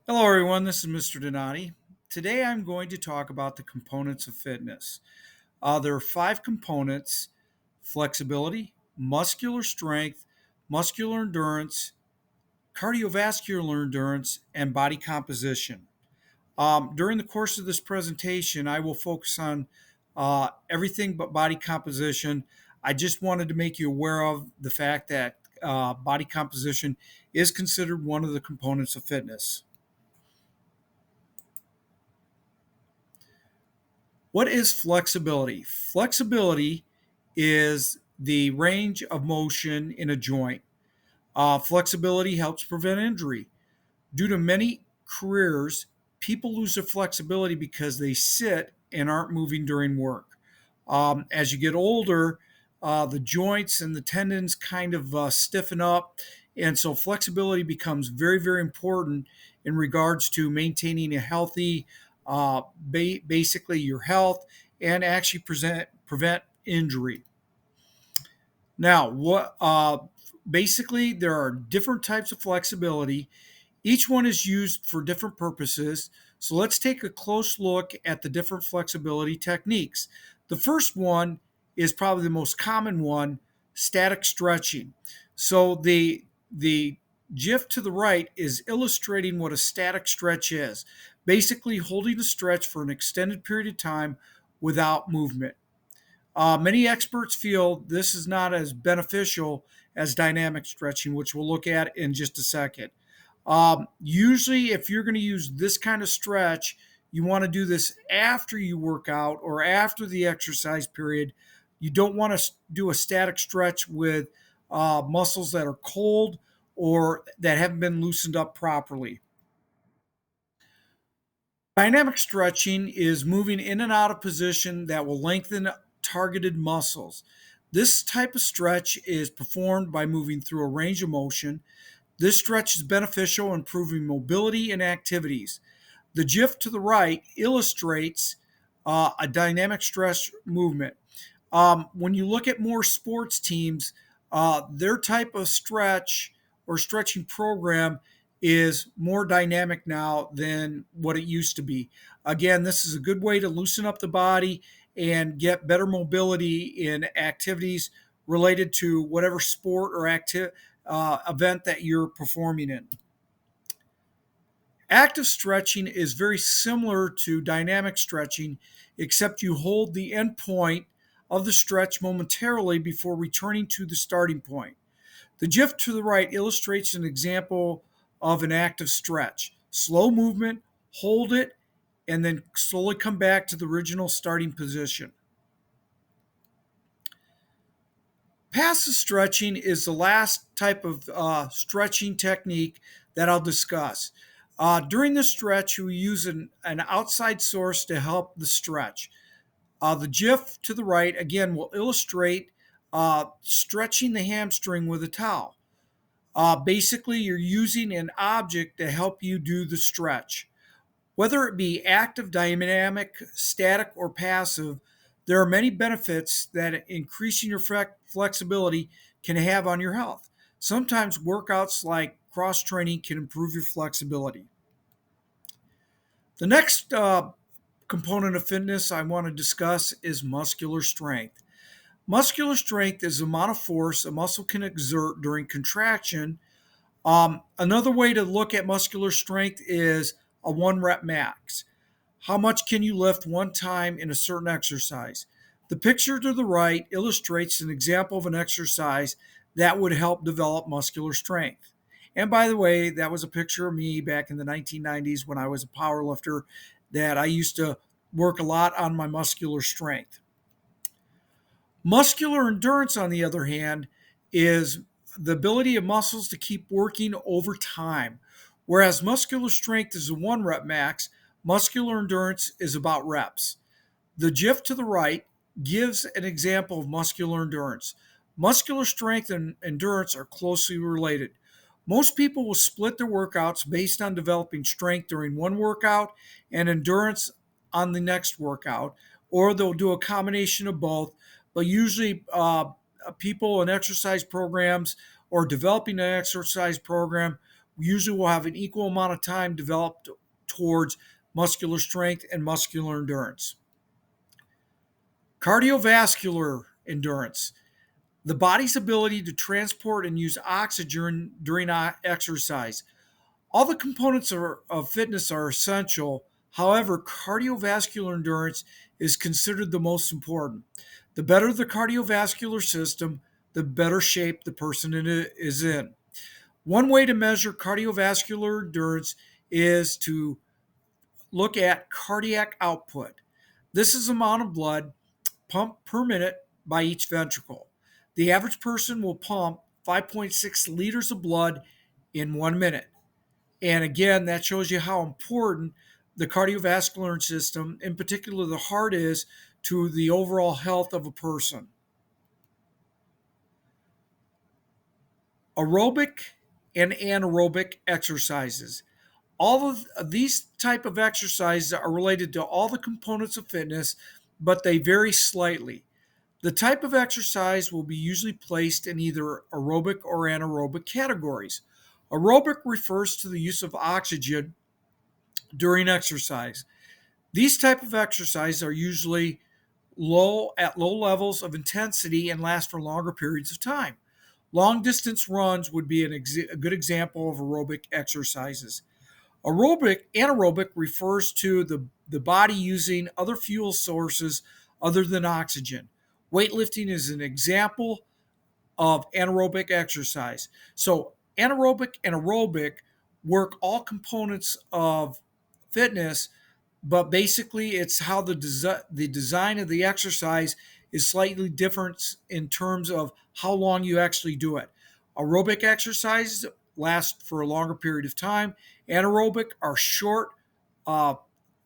Hello, everyone. This is Mr. Donati. Today, I'm going to talk about the components of fitness. There are five components: flexibility, muscular strength, muscular endurance, cardiovascular endurance, and body composition. During the course of this presentation, I will focus on everything but body composition. I just wanted to make you aware of the fact that body composition is considered one of the components of fitness. What is flexibility? Flexibility is the range of motion in a joint. Flexibility helps prevent injury. Due to many careers, people lose their flexibility because they sit and aren't moving during work. As you get older, the joints and the tendons kind of stiffen up, and so flexibility becomes very, very important in regards to maintaining a healthy, basically your health, and actually prevent injury. Now, what basically there are different types of flexibility. Each one is used for different purposes. So let's take a close look at the different flexibility techniques. The first one is probably the most common one: static stretching. So the GIF to the right is illustrating what a static stretch is. Basically holding a stretch for an extended period of time without movement. Many experts feel this is not as beneficial as dynamic stretching, which we'll look at in just a second. Usually, if you're going to use this kind of stretch, you want to do this after you work out or after the exercise period. You don't want to do a static stretch with muscles that are cold or that haven't been loosened up properly. Dynamic stretching is moving in and out of position that will lengthen targeted muscles. This type of stretch is performed by moving through a range of motion. This stretch is beneficial in improving mobility and activities. The GIF to the right illustrates a dynamic stretch movement. When you look at more sports teams, their type of stretch or stretching program is more dynamic now than what it used to be. Again, this is a good way to loosen up the body and get better mobility in activities related to whatever sport or event that you're performing in. Active stretching is very similar to dynamic stretching, except you hold the end point of the stretch momentarily before returning to the starting point. The GIF to the right illustrates an example of an active stretch. Slow movement, hold it, and then slowly come back to the original starting position. Passive stretching is the last type of stretching technique that I'll discuss. During the stretch, we use an outside source to help the stretch. The GIF to the right, again, will illustrate stretching the hamstring with a towel. Basically, you're using an object to help you do the stretch. Whether it be active, dynamic, static, or passive, there are many benefits that increasing your flexibility can have on your health. Sometimes workouts like cross training can improve your flexibility. The next component of fitness I want to discuss is muscular strength. Muscular strength is the amount of force a muscle can exert during contraction. Another way to look at muscular strength is a one rep max. How much can you lift one time in a certain exercise? The picture to the right illustrates an example of an exercise that would help develop muscular strength. And by the way, that was a picture of me back in the 1990s when I was a power lifter, that I used to work a lot on my muscular strength. Muscular endurance, on the other hand, is the ability of muscles to keep working over time. Whereas muscular strength is a one rep max, muscular endurance is about reps. The GIF to the right gives an example of muscular endurance. Muscular strength and endurance are closely related. Most people will split their workouts based on developing strength during one workout and endurance on the next workout, or they'll do a combination of both. But usually, people in exercise programs or developing an exercise program usually will have an equal amount of time developed towards muscular strength and muscular endurance. Cardiovascular endurance, the body's ability to transport and use oxygen during exercise. All the components of fitness are essential. However, cardiovascular endurance is considered the most important. The better the cardiovascular system, the better shape the person is in. One way to measure cardiovascular endurance is to look at cardiac output. This is the amount of blood pumped per minute by each ventricle. The average person will pump 5.6 liters of blood in 1 minute. And again, that shows you how important the cardiovascular system, in particular the heart, is to the overall health of a person. Aerobic and anaerobic exercises. All of these type of exercises are related to all the components of fitness, but they vary slightly. The type of exercise will be usually placed in either aerobic or anaerobic categories. Aerobic refers to the use of oxygen during exercise. These type of exercises are usually low levels of intensity and last for longer periods of time. Long distance runs would be a good example of aerobic exercises. Anaerobic refers to the body using other fuel sources other than oxygen. Weightlifting is an example of anaerobic exercise. So, anaerobic and aerobic work all components of fitness, but basically it's how the design of the exercise is slightly different in terms of how long you actually do it. Aerobic exercises last for a longer period of time. Anaerobic are short uh,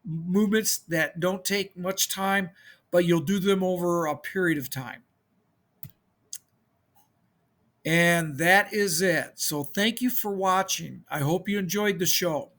movements that don't take much time, but you'll do them over a period of time. And that is it. So thank you for watching. I hope you enjoyed the show.